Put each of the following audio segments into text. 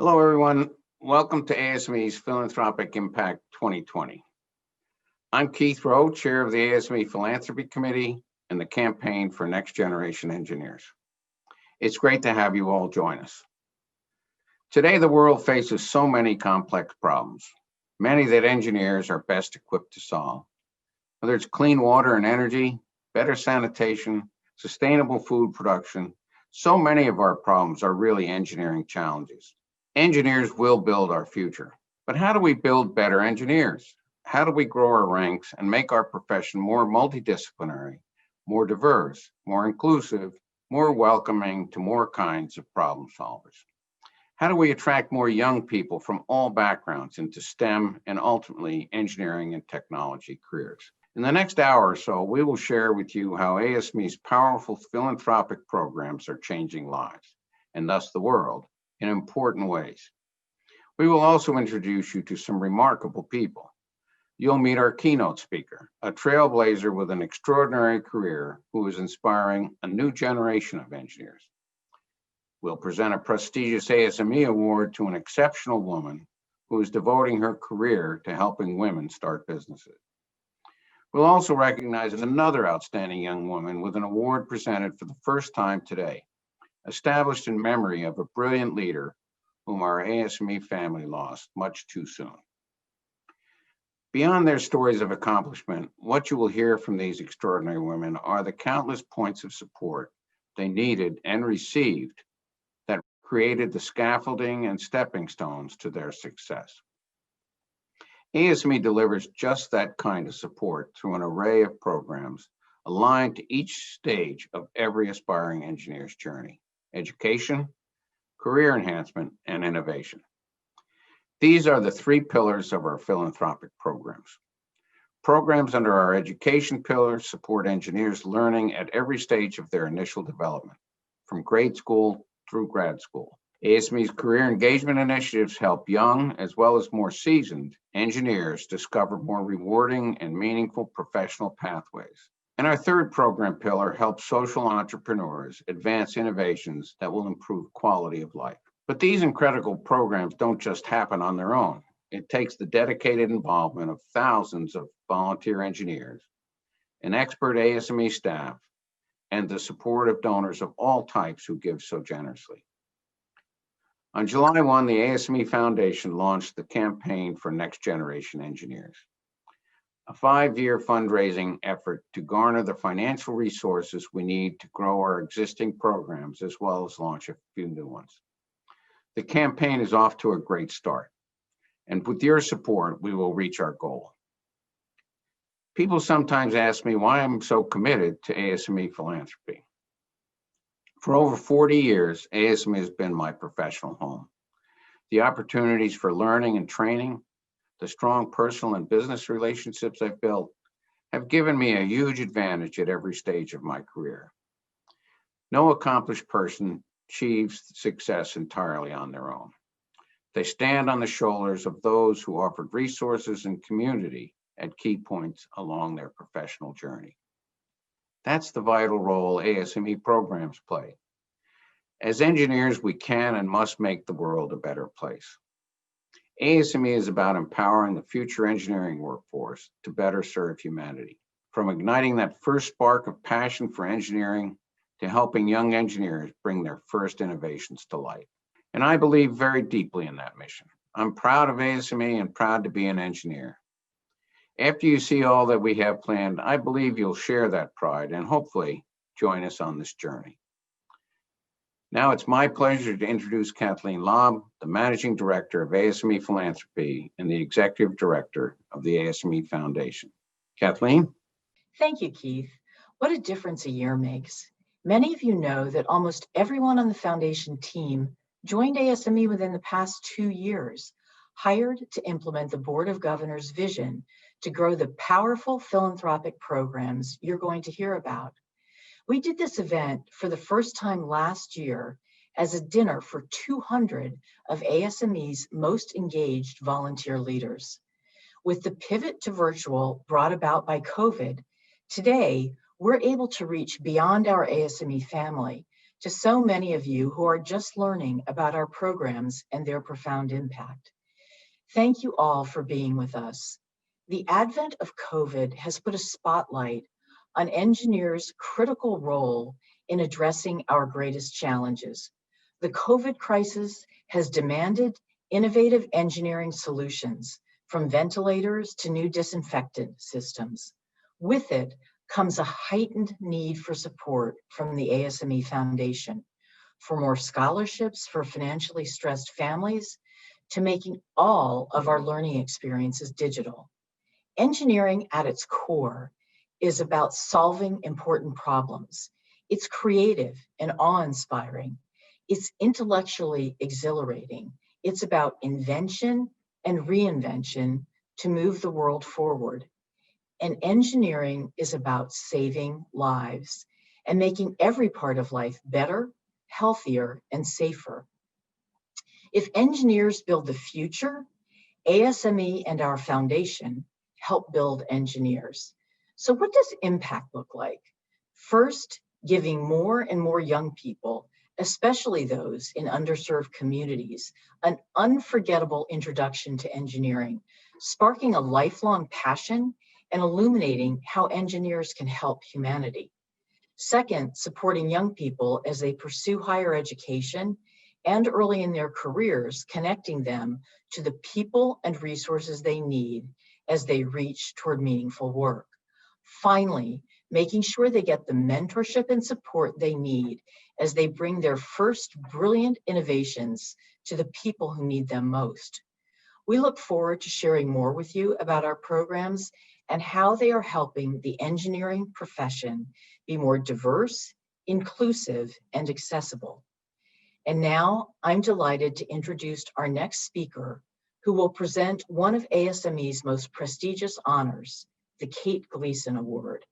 Hello, everyone. Welcome to ASME's Philanthropic Impact 2020. I'm Keith Rowe, Chair of the ASME Philanthropy Committee and the Campaign for Next Generation Engineers. It's great to have you all join us. Today, the world faces so many complex problems, many that engineers are best equipped to solve. Whether it's clean water and energy, better sanitation, sustainable food production, so many of our problems are really engineering challenges. Engineers will build our future, but how do we build better engineers? How do we grow our ranks and make our profession more multidisciplinary, more diverse, more inclusive, more welcoming to more kinds of problem solvers? How do we attract more young people from all backgrounds into STEM and ultimately engineering and technology careers? In the next hour or so, we will share with you how ASME's powerful philanthropic programs are changing lives, and thus the world, in important ways. We will also introduce you to some remarkable people. You'll meet our keynote speaker, a trailblazer with an extraordinary career who is inspiring a new generation of engineers. We'll present a prestigious ASME award to an exceptional woman who is devoting her career to helping women start businesses. We'll also recognize another outstanding young woman with an award presented for the first time today, established in memory of a brilliant leader whom our ASME family lost much too soon. Beyond their stories of accomplishment, what you will hear from these extraordinary women are the countless points of support they needed and received that created the scaffolding and stepping stones to their success. ASME delivers just that kind of support through an array of programs aligned to each stage of every aspiring engineer's journey: education, career enhancement, and innovation. These are the three pillars of our philanthropic programs. Programs under our education pillar support engineers learning at every stage of their initial development, from grade school through grad school. ASME's career engagement initiatives help young as well as more seasoned engineers discover more rewarding and meaningful professional pathways. And our third program pillar helps social entrepreneurs advance innovations that will improve quality of life. But these incredible programs don't just happen on their own. It takes the dedicated involvement of thousands of volunteer engineers, an expert ASME staff, and the support of donors of all types who give so generously. On July 1, the ASME Foundation launched the Campaign for Next Generation Engineers, a 5-year fundraising effort to garner the financial resources we need to grow our existing programs as well as launch a few new ones. The campaign is off to a great start, and with your support, we will reach our goal. People sometimes ask me why I'm so committed to ASME philanthropy. For over 40 years, ASME has been my professional home. The opportunities for learning and training, the strong personal and business relationships I've built have given me a huge advantage at every stage of my career. No accomplished person achieves success entirely on their own. They stand on the shoulders of those who offered resources and community at key points along their professional journey. That's the vital role ASME programs play. As engineers, we can and must make the world a better place. ASME is about empowering the future engineering workforce to better serve humanity, from igniting that first spark of passion for engineering to helping young engineers bring their first innovations to life. And I believe very deeply in that mission. I'm proud of ASME and proud to be an engineer. After you see all that we have planned, I believe you'll share that pride and hopefully join us on this journey. Now it's my pleasure to introduce Kathleen Lobb, the Managing Director of ASME Philanthropy and the Executive Director of the ASME Foundation. Kathleen? Thank you, Keith. What a difference a year makes. Many of you know that almost everyone on the foundation team joined ASME within the past 2 years, hired to implement the Board of Governors' vision to grow the powerful philanthropic programs you're going to hear about. We did this event for the first time last year as a dinner for 200 of ASME's most engaged volunteer leaders. With the pivot to virtual brought about by COVID, today we're able to reach beyond our ASME family to so many of you who are just learning about our programs and their profound impact. Thank you all for being with us. The advent of COVID has put a spotlight on engineers' critical role in addressing our greatest challenges. The COVID crisis has demanded innovative engineering solutions, from ventilators to new disinfectant systems. With it comes a heightened need for support from the ASME Foundation, for more scholarships for financially stressed families, to making all of our learning experiences digital. Engineering at its core is about solving important problems. It's creative and awe-inspiring. It's intellectually exhilarating. It's about invention and reinvention to move the world forward. And engineering is about saving lives and making every part of life better, healthier, and safer. If engineers build the future, ASME and our foundation help build engineers. So what does impact look like? First, giving more and more young people, especially those in underserved communities, an unforgettable introduction to engineering, sparking a lifelong passion and illuminating how engineers can help humanity. Second, supporting young people as they pursue higher education and early in their careers, connecting them to the people and resources they need as they reach toward meaningful work. Finally, making sure they get the mentorship and support they need as they bring their first brilliant innovations to the people who need them most. We look forward to sharing more with you about our programs and how they are helping the engineering profession be more diverse, inclusive, and accessible. And now I'm delighted to introduce our next speaker, who will present one of ASME's most prestigious honors, the Kate Gleason Award.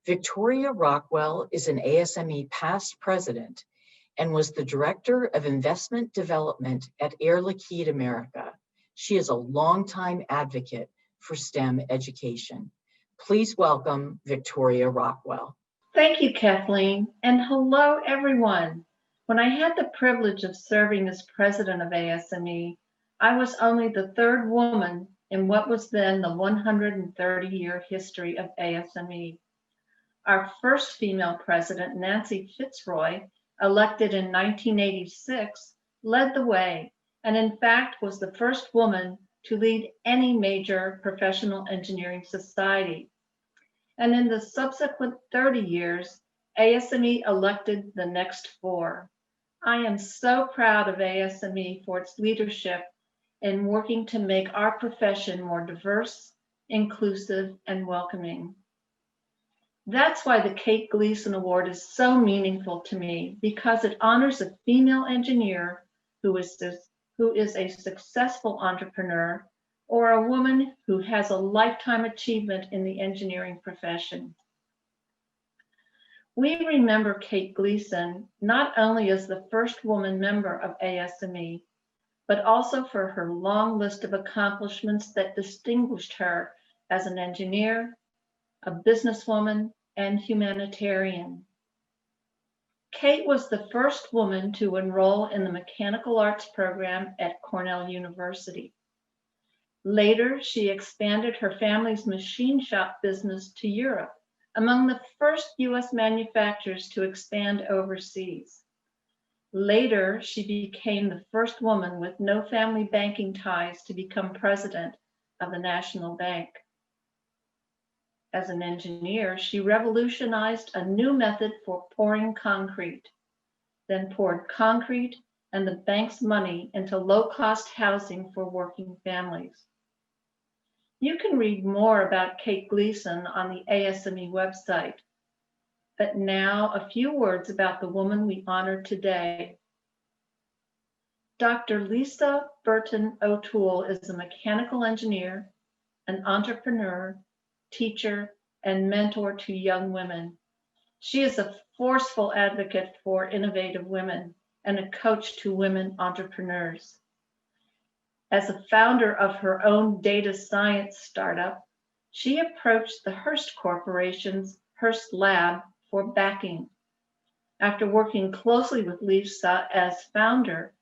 Victoria Rockwell is an ASME past president and was the Director of Investment Development at Air Liquide America. She is a longtime advocate for STEM education. Please welcome Victoria Rockwell. Thank you, Kathleen, and hello, everyone. When I had the privilege of serving as president of ASME, I was only the third woman in what was then the 130-year history of ASME. Our first female president, Nancy Fitzroy, elected in 1986, led the way, and in fact was the first woman to lead any major professional engineering society. And in the subsequent 30 years, ASME elected the next 4. I am so proud of ASME for its leadership in working to make our profession more diverse, inclusive, and welcoming. That's why the Kate Gleason Award is so meaningful to me, because it honors a female engineer who is a successful entrepreneur, or a woman who has a lifetime achievement in the engineering profession. We remember Kate Gleason not only as the first woman member of ASME, but also for her long list of accomplishments that distinguished her as an engineer, a businesswoman, and humanitarian. Kate was the first woman to enroll in the mechanical arts program at Cornell University. Later, she expanded her family's machine shop business to Europe, among the first US manufacturers to expand overseas. Later, she became the first woman with no family banking ties to become president of the National Bank. As an engineer, she revolutionized a new method for pouring concrete, then poured concrete and the bank's money into low-cost housing for working families. You can read more about Kate Gleason on the ASME website. But now a few words about the woman we honor today. Dr. Lisa Burton O'Toole is a mechanical engineer, an entrepreneur, teacher, and mentor to young women. She is a forceful advocate for innovative women and a coach to women entrepreneurs. As a founder of her own data science startup, she approached the Hearst Corporation's Hearst Lab for backing. After working closely with Lisa as founder,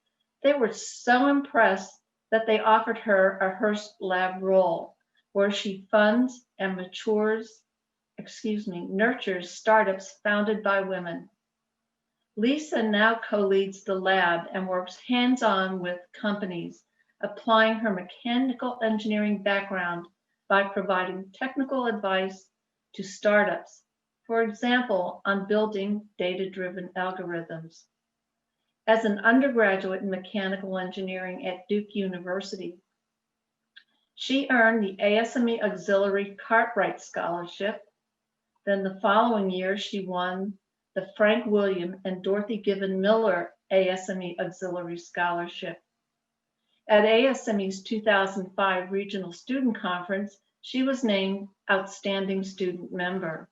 they were so impressed that they offered her a Hearst Lab role, where she funds and nurtures startups founded by women. Lisa now co-leads the lab and works hands-on with companies, applying her mechanical engineering background by providing technical advice to startups, for example, on building data-driven algorithms. As an undergraduate in mechanical engineering at Duke University, she earned the ASME Auxiliary Cartwright Scholarship. Then the following year, she won the Frank William and Dorothy Given Miller ASME Auxiliary Scholarship. At ASME's 2005 Regional Student Conference, she was named Outstanding Student Member.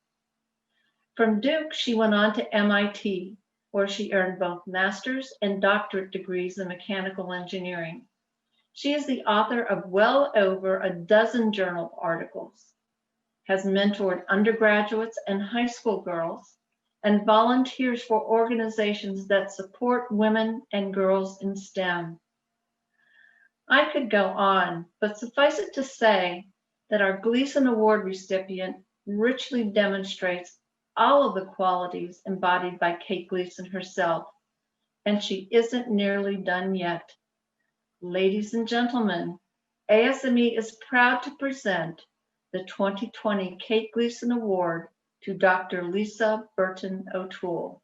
From Duke, she went on to MIT, where she earned both master's and doctorate degrees in mechanical engineering. She is the author of well over a dozen journal articles, has mentored undergraduates and high school girls, and volunteers for organizations that support women and girls in STEM. I could go on, but suffice it to say that our Gleason Award recipient richly demonstrates all of the qualities embodied by Kate Gleason herself, and she isn't nearly done yet. Ladies and gentlemen, ASME is proud to present the 2020 Kate Gleason Award to Dr. Lisa Burton O'Toole.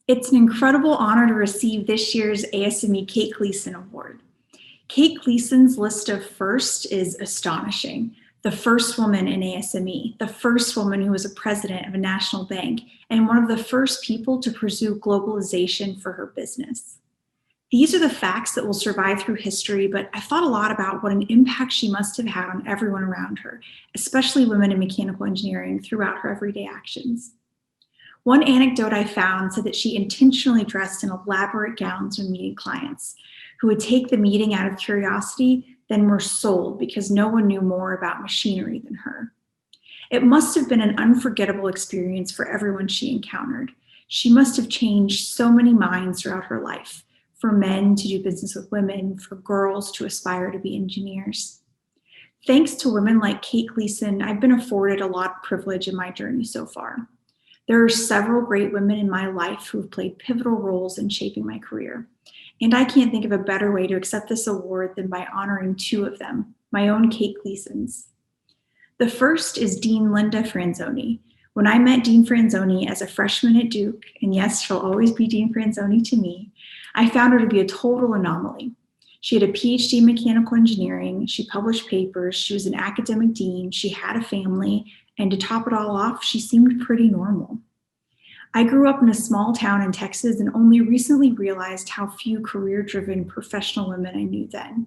It's an incredible honor to receive this year's ASME Kate Gleason Award. Kate Gleason's list of first is astonishing. The first woman in ASME, the first woman who was a president of a national bank, and one of the first people to pursue globalization for her business. These are the facts that will survive through history, but I thought a lot about what an impact she must have had on everyone around her, especially women in mechanical engineering, throughout her everyday actions. One anecdote I found said that she intentionally dressed in elaborate gowns when meeting clients, who would take the meeting out of curiosity, then were sold because no one knew more about machinery than her. It must have been an unforgettable experience for everyone she encountered. She must have changed so many minds throughout her life, for men to do business with women, for girls to aspire to be engineers. Thanks to women like Kate Gleason, I've been afforded a lot of privilege in my journey so far. There are several great women in my life who have played pivotal roles in shaping my career. And I can't think of a better way to accept this award than by honoring two of them, my own Kate Gleasons. The first is Dean Linda Franzoni. When I met Dean Franzoni as a freshman at Duke, and yes, she'll always be Dean Franzoni to me, I found her to be a total anomaly. She had a PhD in mechanical engineering, she published papers, she was an academic dean, she had a family, and to top it all off, she seemed pretty normal. I grew up in a small town in Texas and only recently realized how few career-driven professional women I knew then.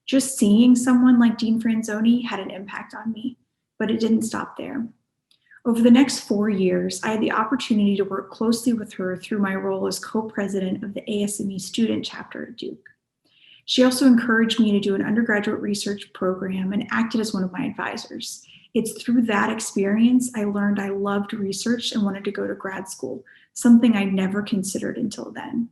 Just seeing someone like Dean Franzoni had an impact on me, but it didn't stop there. Over the next 4 years, I had the opportunity to work closely with her through my role as co-president of the ASME student chapter at Duke. She also encouraged me to do an undergraduate research program and acted as one of my advisors. It's through that experience I learned I loved research and wanted to go to grad school, something I'd never considered until then.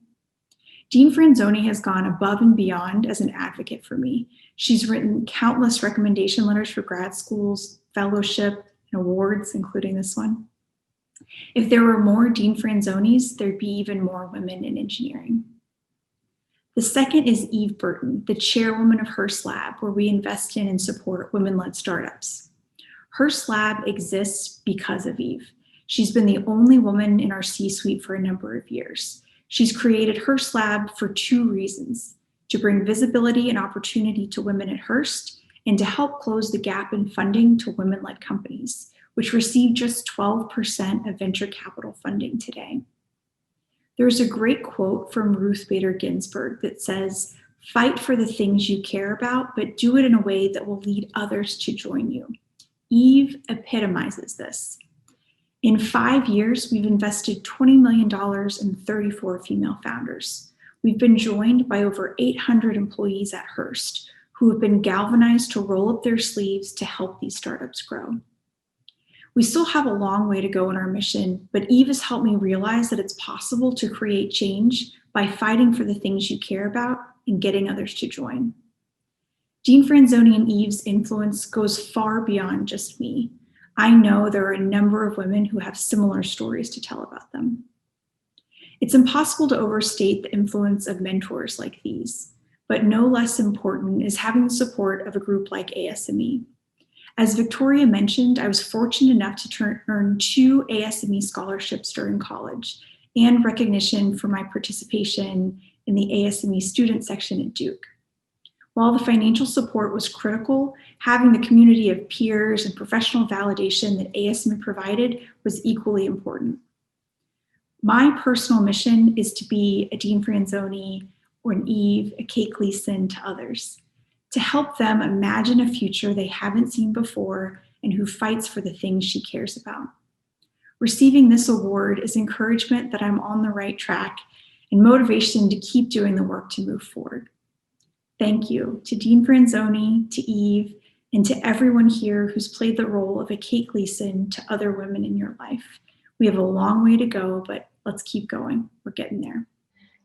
Dean Franzoni has gone above and beyond as an advocate for me. She's written countless recommendation letters for grad schools, fellowship, and awards, including this one. If there were more Dean Franzonis, there'd be even more women in engineering. The second is Eve Burton, the chairwoman of Hearst Lab, where we invest in and support women-led startups. Hearst Lab exists because of Eve. She's been the only woman in our C-suite for a number of years. She's created Hearst Lab for two reasons: to bring visibility and opportunity to women at Hearst, and to help close the gap in funding to women-led companies, which receive just 12% of venture capital funding today. There's a great quote from Ruth Bader Ginsburg that says, "Fight for the things you care about, but do it in a way that will lead others to join you." Eve epitomizes this. In 5 years, we've invested $20 million in 34 female founders. We've been joined by over 800 employees at Hearst who have been galvanized to roll up their sleeves to help these startups grow. We still have a long way to go in our mission, but Eve has helped me realize that it's possible to create change by fighting for the things you care about and getting others to join. Dean Franzoni and Eve's influence goes far beyond just me. I know there are a number of women who have similar stories to tell about them. It's impossible to overstate the influence of mentors like these, but no less important is having the support of a group like ASME. As Victoria mentioned, I was fortunate enough to earn 2 ASME scholarships during college and recognition for my participation in the ASME student section at Duke. While the financial support was critical, having the community of peers and professional validation that ASME provided was equally important. My personal mission is to be a Dean Franzoni or an Eve, a Kate Gleason to others, to help them imagine a future they haven't seen before and who fights for the things she cares about. Receiving this award is encouragement that I'm on the right track and motivation to keep doing the work to move forward. Thank you to Dean Franzoni, to Eve, and to everyone here who's played the role of a Kate Gleason to other women in your life. We have a long way to go, but let's keep going. We're getting there.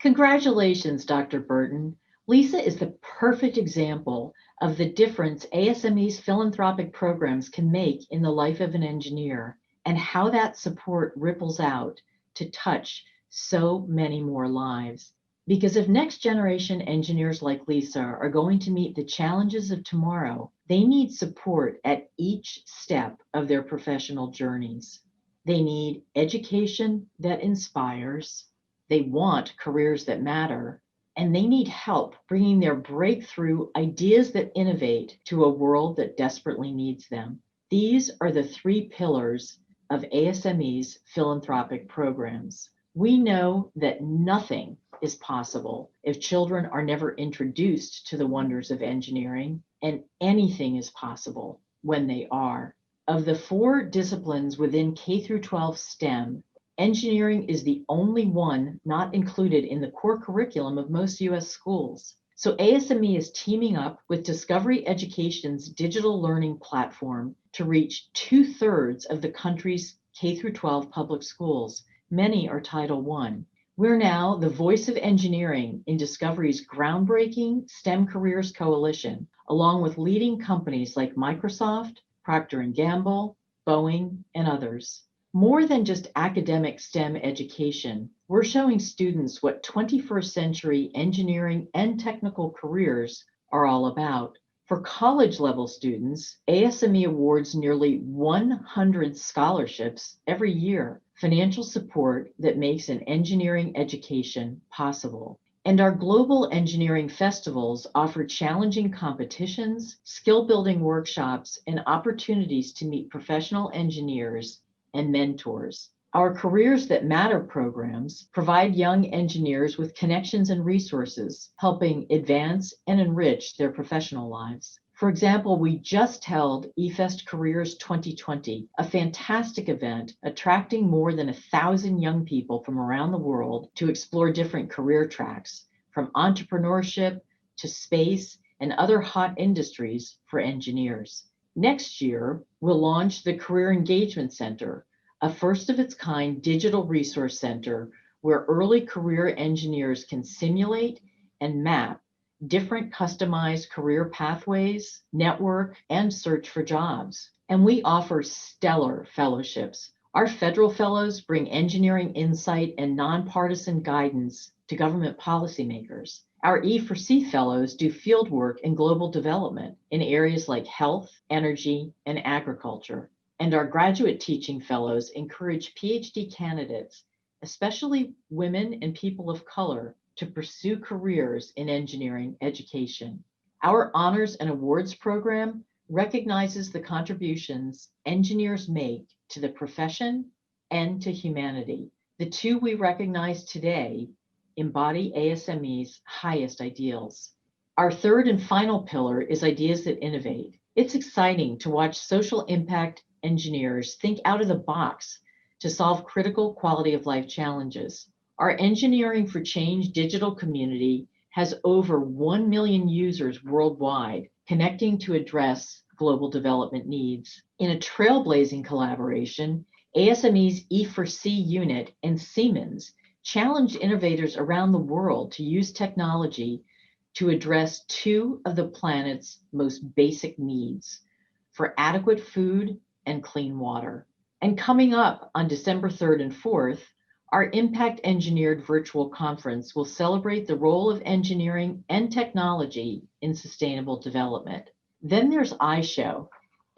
Congratulations, Dr. Burton. Lisa is the perfect example of the difference ASME's philanthropic programs can make in the life of an engineer and how that support ripples out to touch so many more lives. Because if next generation engineers like Lisa are going to meet the challenges of tomorrow, they need support at each step of their professional journeys. They need education that inspires, they want careers that matter, and they need help bringing their breakthrough ideas that innovate to a world that desperately needs them. These are the 3 pillars of ASME's philanthropic programs. We know that nothing is possible if children are never introduced to the wonders of engineering, and anything is possible when they are. Of the 4 disciplines within K-12 STEM, engineering is the only one not included in the core curriculum of most US schools. So ASME is teaming up with Discovery Education's digital learning platform to reach 2/3 of the country's K-12 public schools. Many are Title I. We're now the voice of engineering in Discovery's groundbreaking STEM Careers Coalition, along with leading companies like Microsoft, Procter & Gamble, Boeing, and others. More than just academic STEM education, we're showing students what 21st century engineering and technical careers are all about. For college-level students, ASME awards nearly 100 scholarships every year, financial support that makes an engineering education possible. And our global engineering festivals offer challenging competitions, skill-building workshops, and opportunities to meet professional engineers and mentors. Our Careers That Matter programs provide young engineers with connections and resources, helping advance and enrich their professional lives. For example, we just held eFest Careers 2020, a fantastic event attracting more than 1,000 young people from around the world to explore different career tracks, from entrepreneurship to space and other hot industries for engineers. Next year, we'll launch the Career Engagement Center, a first-of-its-kind digital resource center where early career engineers can simulate and map different customized career pathways, network, and search for jobs. And we offer stellar fellowships. Our federal fellows bring engineering insight and nonpartisan guidance to government policymakers. Our E4C fellows do field work and global development in areas like health, energy, and agriculture. And our graduate teaching fellows encourage PhD candidates, especially women and people of color, to pursue careers in engineering education. Our Honors and Awards program recognizes the contributions engineers make to the profession and to humanity. The 2 we recognize today embody ASME's highest ideals. Our 3rd and final pillar is Ideas That Innovate. It's exciting to watch social impact engineers think out of the box to solve critical quality of life challenges. Our Engineering for Change digital community has over 1 million users worldwide, connecting to address global development needs. In a trailblazing collaboration, ASME's E4C unit and Siemens challenged innovators around the world to use technology to address two of the planet's most basic needs for adequate food and clean water. And coming up on December 3rd and 4th, our Impact Engineered virtual conference will celebrate the role of engineering and technology in sustainable development. Then there's iShow,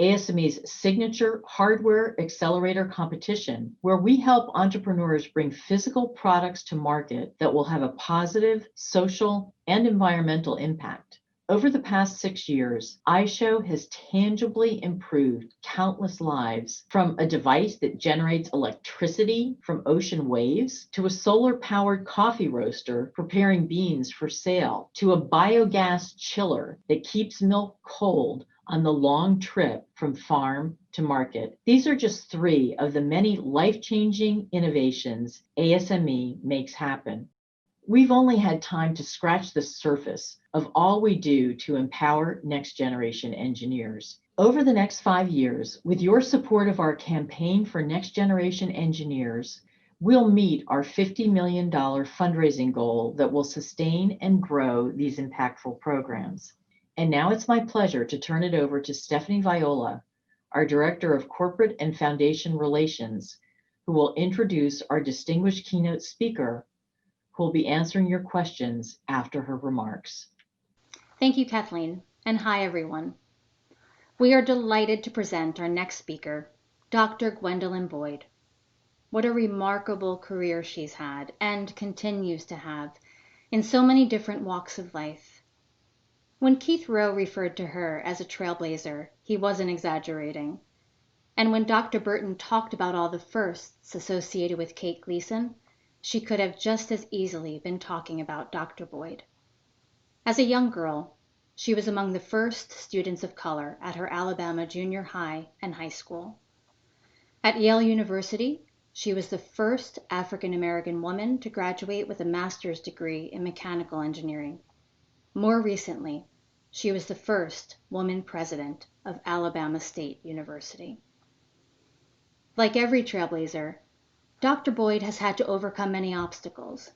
ASME's signature hardware accelerator competition, where we help entrepreneurs bring physical products to market that will have a positive social and environmental impact. Over the past 6 years, iShow has tangibly improved countless lives, from a device that generates electricity from ocean waves to a solar-powered coffee roaster preparing beans for sale, to a biogas chiller that keeps milk cold on the long trip from farm to market. These are just 3 of the many life-changing innovations ASME makes happen. We've only had time to scratch the surface of all we do to empower next generation engineers. Over the next 5 years, with your support of our campaign for next generation engineers, we'll meet our $50 million fundraising goal that will sustain and grow these impactful programs. And now it's my pleasure to turn it over to Stephanie Viola, our Director of Corporate and Foundation Relations, who will introduce our distinguished keynote speaker, who will be answering your questions after her remarks. Thank you, Kathleen, and hi, everyone. We are delighted to present our next speaker, Dr. Gwendolyn Boyd. What a remarkable career she's had and continues to have in so many different walks of life. When Keith Rowe referred to her as a trailblazer, he wasn't exaggerating. And when Dr. Burton talked about all the firsts associated with Kate Gleason, she could have just as easily been talking about Dr. Boyd. As a young girl, she was among the first students of color at her Alabama junior high and high school. At Yale University, she was the first African American woman to graduate with a master's degree in mechanical engineering. More recently, she was the first woman president of Alabama State University. Like every trailblazer, Dr. Boyd has had to overcome many obstacles,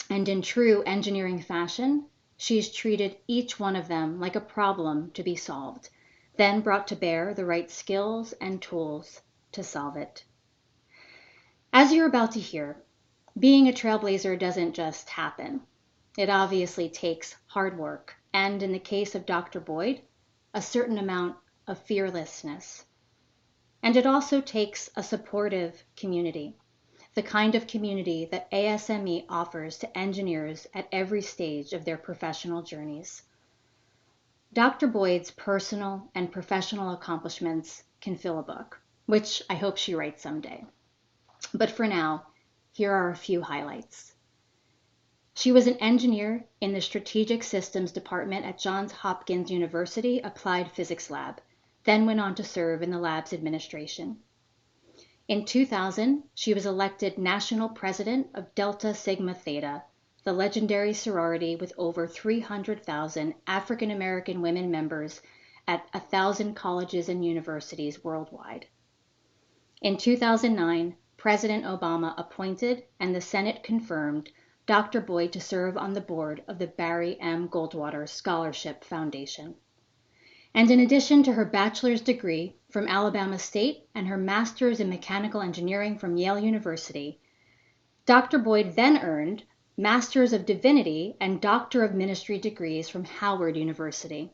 and in true engineering fashion, she's treated each one of them like a problem to be solved, then brought to bear the right skills and tools to solve it. As you're about to hear, being a trailblazer doesn't just happen. It obviously takes hard work, and in the case of Dr. Boyd, a certain amount of fearlessness. And it also takes a supportive community, the kind of community that ASME offers to engineers at every stage of their professional journeys. Dr. Boyd's personal and professional accomplishments can fill a book, which I hope she writes someday. But for now, here are a few highlights. She was an engineer in the Strategic Systems Department at Johns Hopkins University Applied Physics Lab, then went on to serve in the lab's administration. In 2000, she was elected National President of Delta Sigma Theta, the legendary sorority with over 300,000 African American women members at 1,000 colleges and universities worldwide. In 2009, President Obama appointed and the Senate confirmed Dr. Boyd to serve on the board of the Barry M. Goldwater Scholarship Foundation. And in addition to her bachelor's degree from Alabama State and her master's in mechanical engineering from Yale University, Dr. Boyd then earned Master's of Divinity and Doctor of Ministry degrees from Howard University.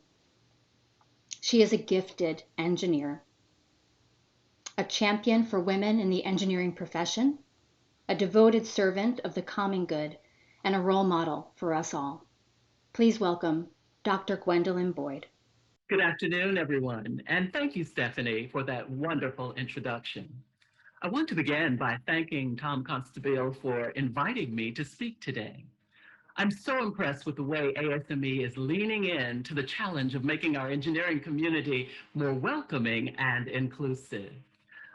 She is a gifted engineer, a champion for women in the engineering profession, a devoted servant of the common good, and a role model for us all. Please welcome Dr. Gwendolyn Boyd. Good afternoon, everyone, and thank you, Stephanie, for that wonderful introduction. I want to begin by thanking Tom Constabile for inviting me to speak today. I'm so impressed with the way ASME is leaning into the challenge of making our engineering community more welcoming and inclusive.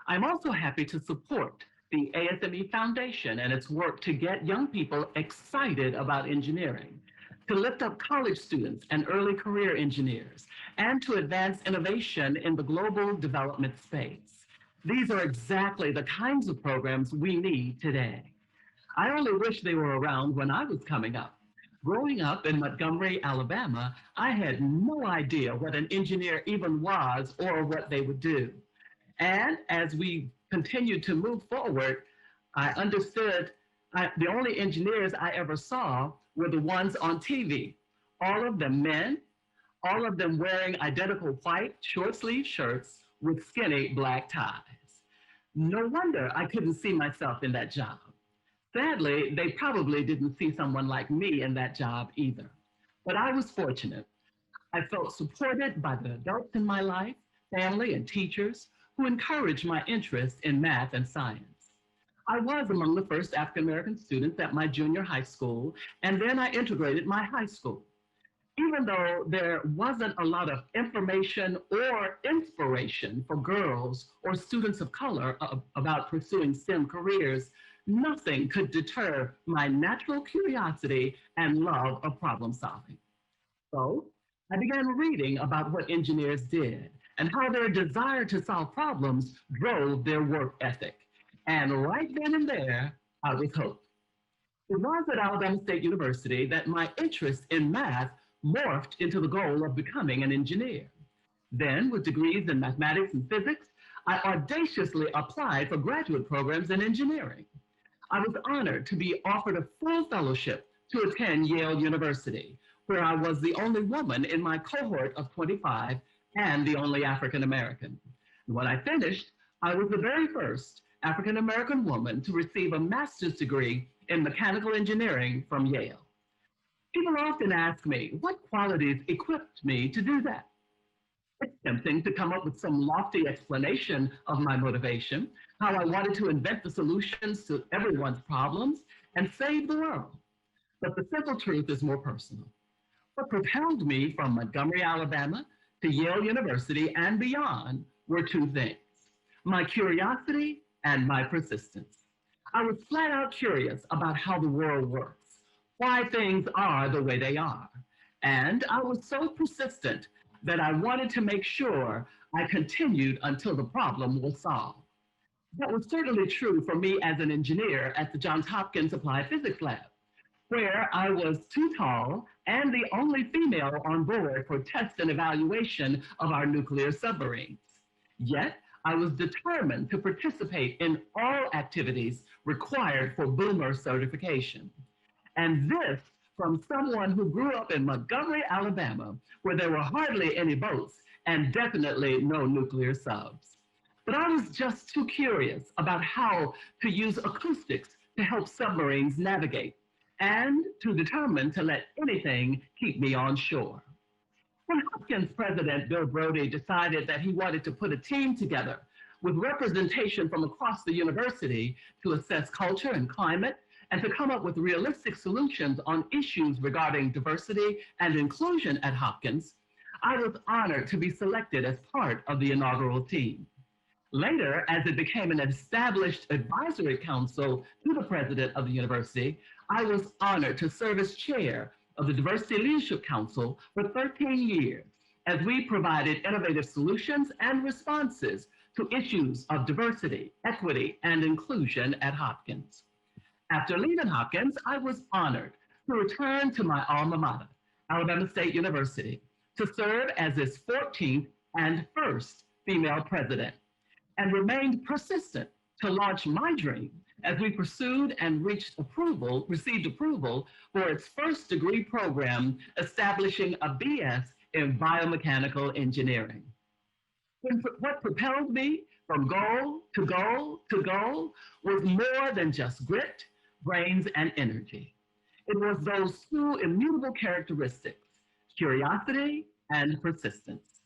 I'm also happy to support the ASME Foundation and its work to get young people excited about engineering. to lift up college students and early career engineers, and to advance innovation in the global development space. These are exactly the kinds of programs we need today. I only wish they were around when I was coming up. Growing up in Montgomery, Alabama, I had no idea what an engineer even was or what they would do. And as we continued to move forward, I understood the only engineers I ever saw were the ones on TV, all of them men, all of them wearing identical white short sleeve shirts with skinny black ties. No wonder I couldn't see myself in that job. Sadly, they probably didn't see someone like me in that job either. But I was fortunate. I felt supported by the adults in my life, family, and teachers who encouraged my interest in math and science. I was among the first African American students at my junior high school, and then I integrated my high school. Even though there wasn't a lot of information or inspiration for girls or students of color about pursuing STEM careers, nothing could deter my natural curiosity and love of problem solving. So I began reading about what engineers did and how their desire to solve problems drove their work ethic. And right then and there, I was hooked. It was at Alabama State University that my interest in math morphed into the goal of becoming an engineer. Then, with degrees in mathematics and physics, I audaciously applied for graduate programs in engineering. I was honored to be offered a full fellowship to attend Yale University, where I was the only woman in my cohort of 25 and the only African American. When I finished, I was the very first African American woman to receive a master's degree in mechanical engineering from Yale. People often ask me what qualities equipped me to do that. It's tempting to come up with some lofty explanation of my motivation, how I wanted to invent the solutions to everyone's problems and save the world. But the simple truth is more personal. What propelled me from Montgomery, Alabama to Yale University and beyond were two things: my curiosity and my persistence. I was flat out curious about how the world works, why things are the way they are. And I was so persistent that I wanted to make sure I continued until the problem was solved. That was certainly true for me as an engineer at the Johns Hopkins Applied Physics Lab, where I was too tall and the only female on board for test and evaluation of our nuclear submarines. Yet, I was determined to participate in all activities required for boomer certification. And this from someone who grew up in Montgomery, Alabama, where there were hardly any boats and definitely no nuclear subs. But I was just too curious about how to use acoustics to help submarines navigate and too determined to let anything keep me on shore. When Hopkins president Bill Brody decided that he wanted to put a team together with representation from across the university to assess culture and climate and to come up with realistic solutions on issues regarding diversity and inclusion at Hopkins, I was honored to be selected as part of the inaugural team. Later, as it became an established advisory council to the president of the university, I was honored to serve as chair of the Diversity Leadership Council for 13 years as we provided innovative solutions and responses to issues of diversity, equity, and inclusion at Hopkins. After leaving Hopkins, I was honored to return to my alma mater, Alabama State University, to serve as its 14th and first female president, and remained persistent to launch my dream as we pursued and received approval for its first degree program, establishing a BS in biomechanical engineering. What propelled me from goal to goal to goal was more than just grit, brains, and energy. It was those two immutable characteristics, curiosity and persistence.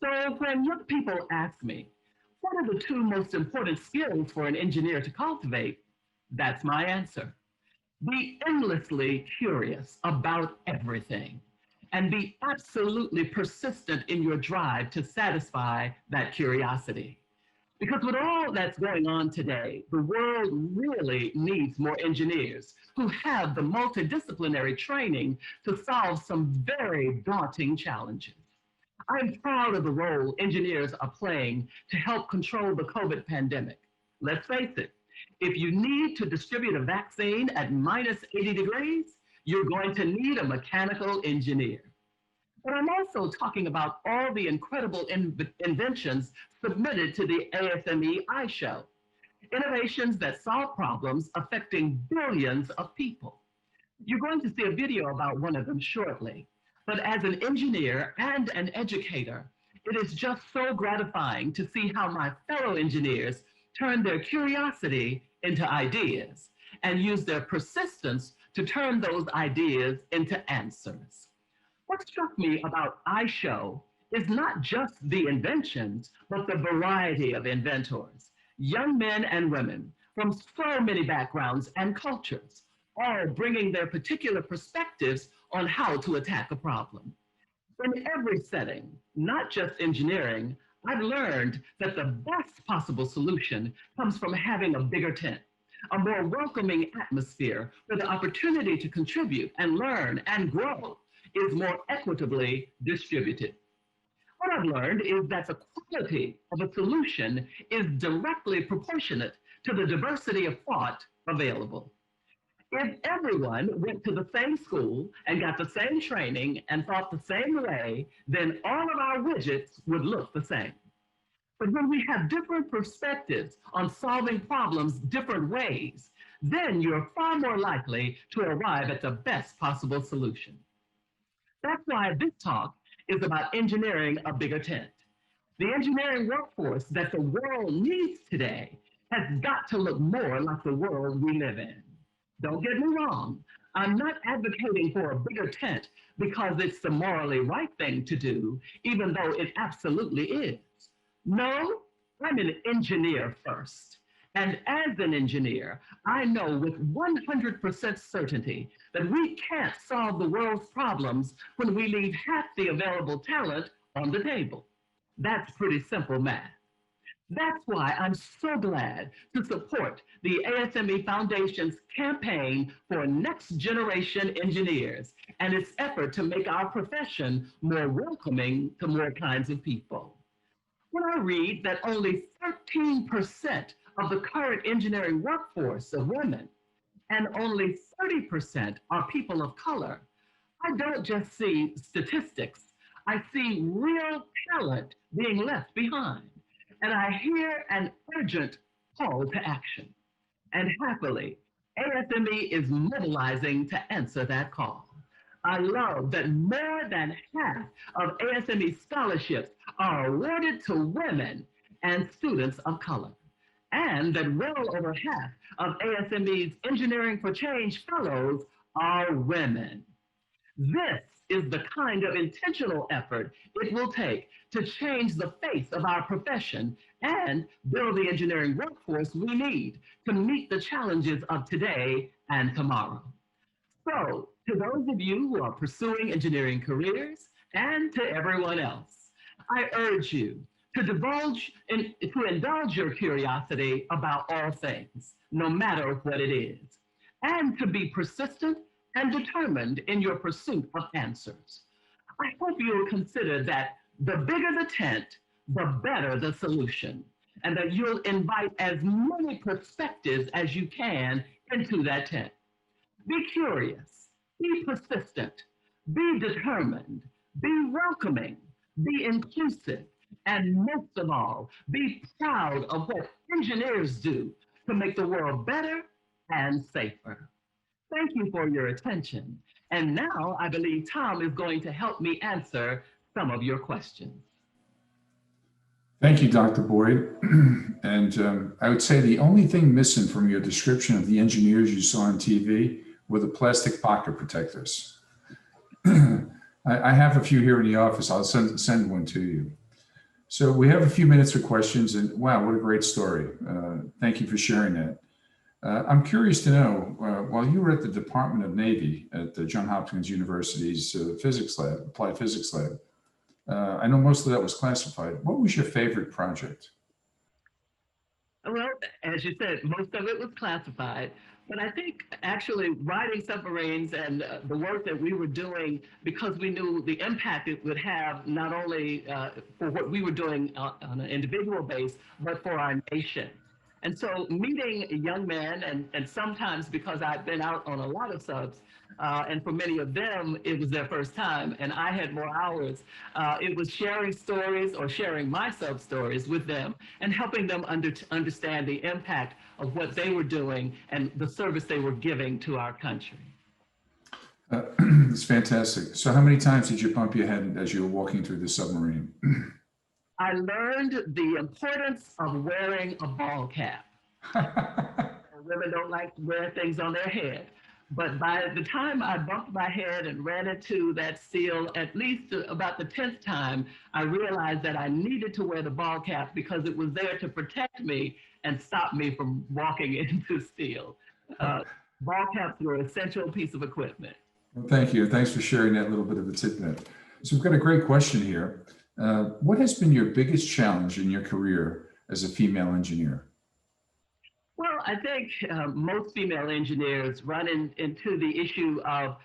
So when young people ask me, what are the two most important skills for an engineer to cultivate? That's my answer. Be endlessly curious about everything and be absolutely persistent in your drive to satisfy that curiosity. Because with all that's going on today, the world really needs more engineers who have the multidisciplinary training to solve some very daunting challenges. I'm proud of the role engineers are playing to help control the COVID pandemic. Let's face it, if you need to distribute a vaccine at minus 80 degrees, you're going to need a mechanical engineer. But I'm also talking about all the incredible inventions submitted to the ASME iShow, innovations that solve problems affecting billions of people. You're going to see a video about one of them shortly. But as an engineer and an educator, it is just so gratifying to see how my fellow engineers turn their curiosity into ideas and use their persistence to turn those ideas into answers. What struck me about iShow is not just the inventions, but the variety of inventors, young men and women from so many backgrounds and cultures, all bringing their particular perspectives on how to attack a problem. In every setting, not just engineering, I've learned that the best possible solution comes from having a bigger tent, a more welcoming atmosphere where the opportunity to contribute and learn and grow is more equitably distributed. What I've learned is that the quality of a solution is directly proportionate to the diversity of thought available. If everyone went to the same school and got the same training and thought the same way, then all of our widgets would look the same. But when we have different perspectives on solving problems different ways, then you're far more likely to arrive at the best possible solution. That's why this talk is about engineering a bigger tent. The engineering workforce that the world needs today has got to look more like the world we live in. Don't get me wrong, I'm not advocating for a bigger tent because it's the morally right thing to do, even though it absolutely is. No, I'm an engineer first. And as an engineer, I know with 100% certainty that we can't solve the world's problems when we leave half the available talent on the table. That's pretty simple math. That's why I'm so glad to support the ASME Foundation's campaign for next generation engineers and its effort to make our profession more welcoming to more kinds of people. When I read that only 13% of the current engineering workforce are women and only 30% are people of color, I don't just see statistics, I see real talent being left behind. And I hear an urgent call to action. And happily, ASME is mobilizing to answer that call. I love that more than half of ASME scholarships are awarded to women and students of color, and that well over half of ASME's Engineering for Change fellows are women. This is the kind of intentional effort it will take to change the face of our profession and build the engineering workforce we need to meet the challenges of today and tomorrow. So, to those of you who are pursuing engineering careers and to everyone else, I urge you to indulge your curiosity about all things, no matter what it is, and to be persistent and determined in your pursuit of answers. I hope you'll consider that the bigger the tent, the better the solution, and that you'll invite as many perspectives as you can into that tent. Be curious, be persistent, be determined, be welcoming, be inclusive, and most of all, be proud of what engineers do to make the world better and safer. Thank you for your attention. And now I believe Tom is going to help me answer some of your questions. Thank you, Dr. Boyd. And I would say the only thing missing from your description of the engineers you saw on TV were the plastic pocket protectors. I have a few here in the office. I'll send one to you. So we have a few minutes for questions, and wow, what a great story. Thank you for sharing that. I'm curious to know, while you were at the Department of Navy at the Johns Hopkins University's physics lab, applied physics lab, I know most of that was classified. What was your favorite project? Well, as you said, most of it was classified. But I think actually riding submarines and the work that we were doing, because we knew the impact it would have, not only for what we were doing on an individual base, but for our nation. And so meeting young men, and sometimes because I've been out on a lot of subs, and for many of them, it was their first time, and I had more hours. It was sharing stories or sharing my sub stories with them and helping them understand the impact of what they were doing and the service they were giving to our country. It's fantastic. So how many times did you bump your head as you were walking through the submarine? I learned the importance of wearing a ball cap. Women don't like to wear things on their head. But by the time I bumped my head and ran into that seal, at least about the 10th time, I realized that I needed to wear the ball cap because it was there to protect me and stop me from walking into steel. Ball caps were an essential piece of equipment. Well, thank you. Thanks for sharing that little bit of a tidbit. So we've got a great question here. What has been your biggest challenge in your career as a female engineer? Well, I think most female engineers run into the issue of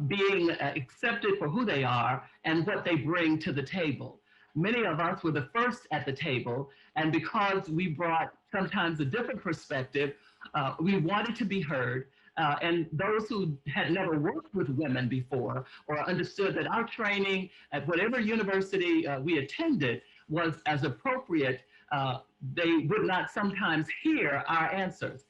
being accepted for who they are and what they bring to the table. Many of us were the first at the table, and because we brought sometimes a different perspective, we wanted to be heard. And those who had never worked with women before or understood that our training at whatever university we attended was as appropriate, they would not sometimes hear our answers.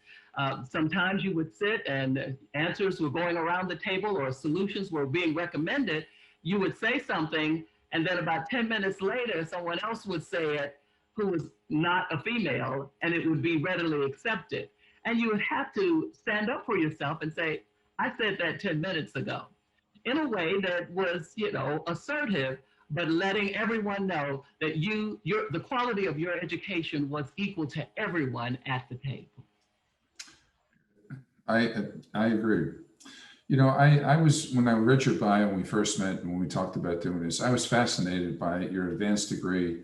Sometimes you would sit and answers were going around the table or solutions were being recommended. You would say something, and then about 10 minutes later, someone else would say it who was not a female, and it would be readily accepted. And you would have to stand up for yourself and say, I said that 10 minutes ago, in a way that was, assertive, but letting everyone know that the quality of your education was equal to everyone at the table. I agree. I was, when I read your bio when we first met and when we talked about doing this, I was fascinated by your advanced degree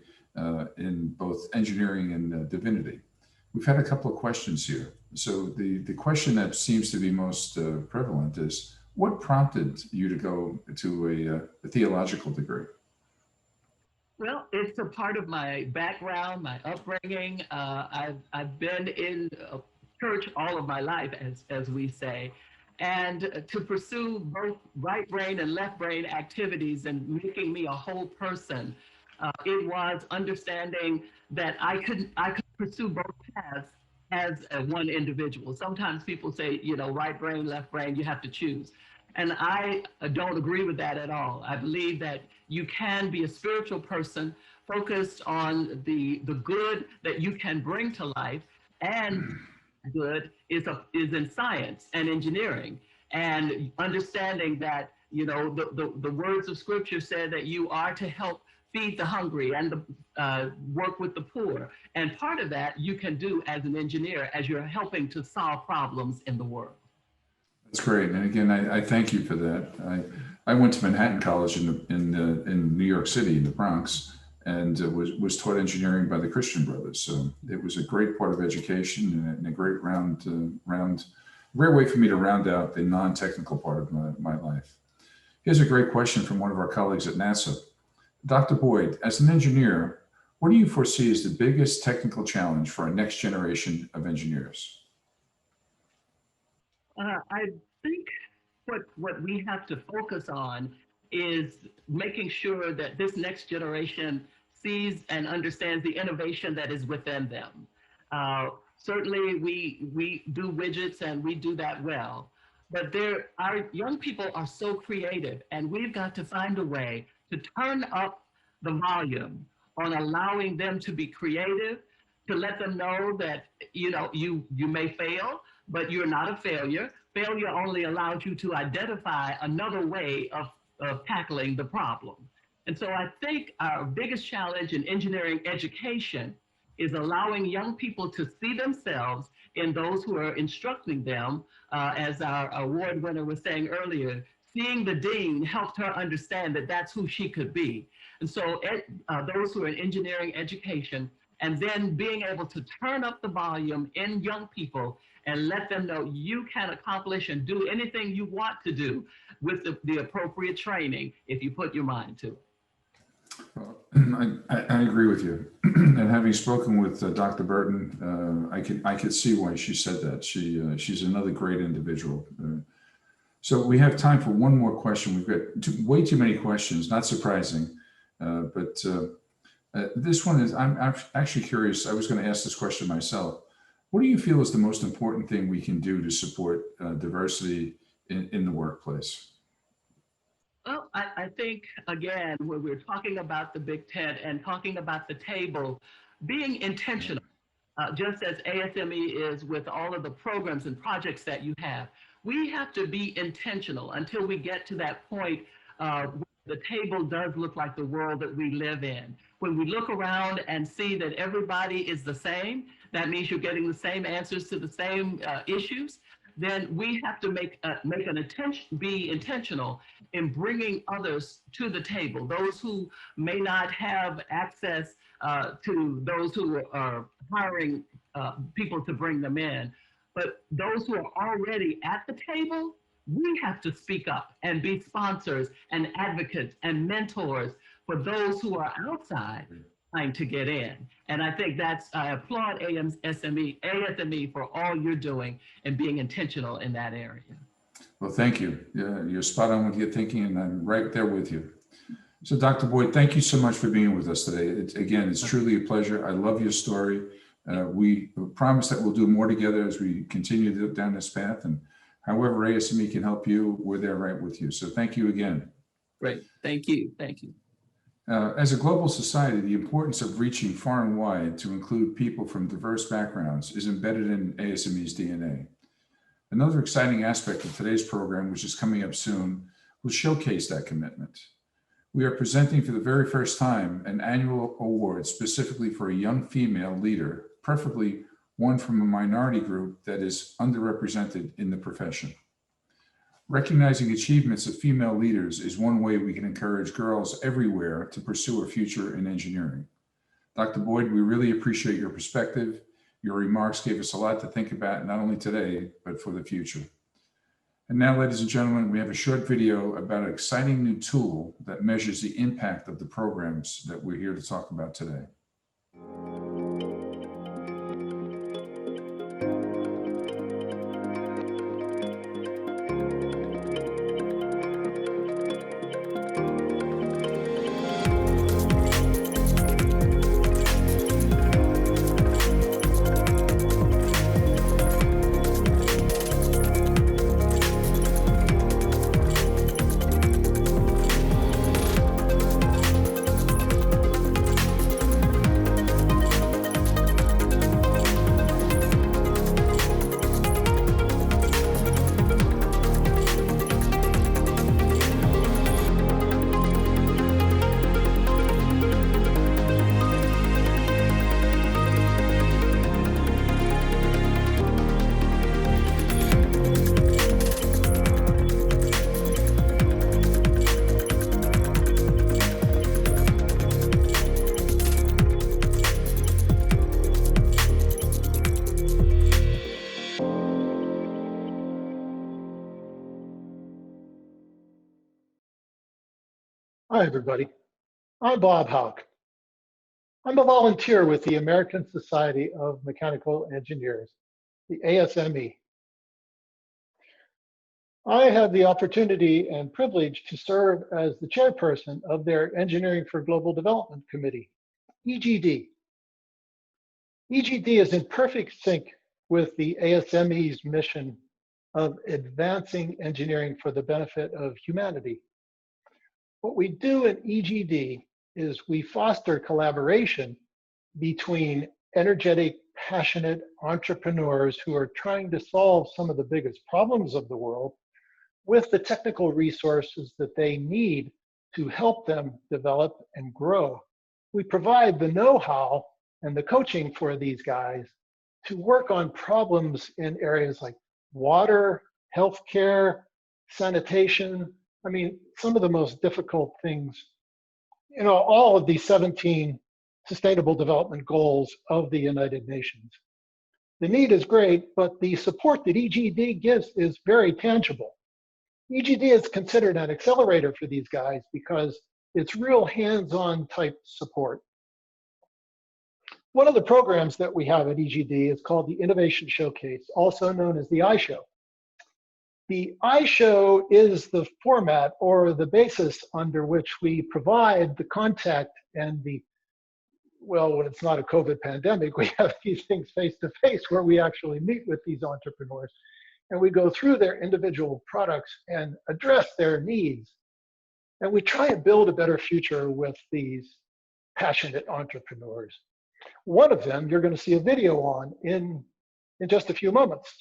in both engineering and divinity. We've had a couple of questions here. So the question that seems to be most prevalent is, what prompted you to go to a theological degree? Well, it's a part of my background, my upbringing. I've been in church all of my life, as we say, and to pursue both right brain and left brain activities and making me a whole person. It was understanding that I could pursue both paths as one individual. Sometimes people say, right brain, left brain, you have to choose. And I don't agree with that at all. I believe that you can be a spiritual person focused on the good that you can bring to life, and good is in science and engineering, and understanding that the words of scripture say that you are to help feed the hungry and work with the poor. And part of that you can do as an engineer as you're helping to solve problems in the world. That's great. And again, I thank you for that. I went to Manhattan College in New York City, in the Bronx, and was taught engineering by the Christian Brothers. So it was a great part of education and a great great way for me to round out the non-technical part of my life. Here's a great question from one of our colleagues at NASA. Dr. Boyd, as an engineer, what do you foresee as the biggest technical challenge for our next generation of engineers? I think what we have to focus on is making sure that this next generation sees and understands the innovation that is within them. Certainly we do widgets and we do that well, but our young people are so creative, and we've got to find a way to turn up the volume on allowing them to be creative, to let them know that you may fail, but you're not a failure. Failure only allows you to identify another way of tackling the problem. And so I think our biggest challenge in engineering education is allowing young people to see themselves in those who are instructing them. As our award winner was saying earlier, seeing the dean helped her understand that that's who she could be. And so those who are in engineering education and then being able to turn up the volume in young people and let them know you can accomplish and do anything you want to do with the appropriate training if you put your mind to it. Well, I agree with you. And having spoken with Dr. Burton, I could see why she said that. She's another great individual. So we have time for one more question. We've got way too many questions, not surprising. But this one is, I'm actually curious. I was going to ask this question myself. What do you feel is the most important thing we can do to support diversity in the workplace? Well, I think, again, when we're talking about the big tent and talking about the table, being intentional, just as ASME is with all of the programs and projects that you have, we have to be intentional until we get to that point where the table does look like the world that we live in. When we look around and see that everybody is the same, that means you're getting the same answers to the same issues. Then we have to be intentional in bringing others to the table, those who may not have access to those who are hiring people to bring them in. But those who are already at the table, we have to speak up and be sponsors and advocates and mentors for those who are outside trying to get in. And I think I applaud ASME for all you're doing and being intentional in that area. Well, thank you. You're spot on with your thinking, and I'm right there with you. So Dr. Boyd, thank you so much for being with us today. It's truly a pleasure. I love your story. We promise that we'll do more together as we continue down this path, and however ASME can help you, we're there right with you. So thank you again. Great. Thank you. Thank you. As a global society, the importance of reaching far and wide to include people from diverse backgrounds is embedded in ASME's DNA. Another exciting aspect of today's program, which is coming up soon, will showcase that commitment. We are presenting for the very first time an annual award specifically for a young female leader, preferably one from a minority group that is underrepresented in the profession. Recognizing achievements of female leaders is one way we can encourage girls everywhere to pursue a future in engineering. Dr. Boyd, we really appreciate your perspective. Your remarks gave us a lot to think about, not only today, but for the future. And now, ladies and gentlemen, we have a short video about an exciting new tool that measures the impact of the programs that we're here to talk about today. Hi, everybody. I'm Bob Hauk. I'm a volunteer with the American Society of Mechanical Engineers, the ASME. I have the opportunity and privilege to serve as the chairperson of their Engineering for Global Development Committee, EGD. EGD is in perfect sync with the ASME's mission of advancing engineering for the benefit of humanity. What we do at EGD is we foster collaboration between energetic, passionate entrepreneurs who are trying to solve some of the biggest problems of the world with the technical resources that they need to help them develop and grow. We provide the know-how and the coaching for these guys to work on problems in areas like water, healthcare, sanitation. I mean, some of the most difficult things. You know, all of these 17 Sustainable Development Goals of the United Nations. The need is great, but the support that EGD gives is very tangible. EGD is considered an accelerator for these guys because it's real hands-on type support. One of the programs that we have at EGD is called the Innovation Showcase, also known as the iShow. The iShow is the format or the basis under which we provide the contact and the, well, when it's not a COVID pandemic, we have these things face to face where we actually meet with these entrepreneurs and we go through their individual products and address their needs. And we try and build a better future with these passionate entrepreneurs. One of them you're going to see a video on in just a few moments.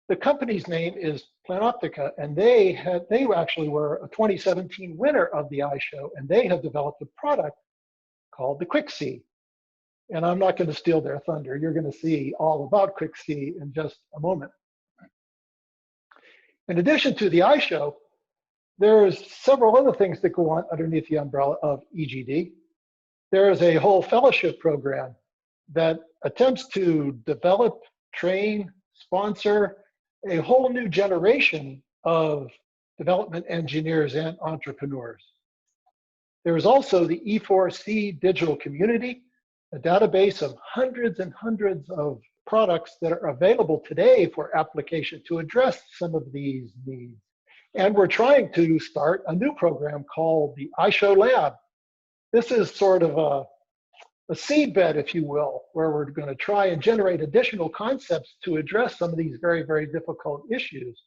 The company's name is Planoptica, and they actually were a 2017 winner of the iShow, and they have developed a product called the QuickSee. And I'm not going to steal their thunder. You're going to see all about QuickSee in just a moment. In addition to the iShow, there's several other things that go on underneath the umbrella of EGD. There is a whole fellowship program that attempts to develop, train, sponsor a whole new generation of development engineers and entrepreneurs. There is also the E4C digital community, a database of hundreds and hundreds of products that are available today for application to address some of these needs. And we're trying to start a new program called the iShow Lab. This is sort of a seedbed, if you will, where we're going to try and generate additional concepts to address some of these very, very difficult issues.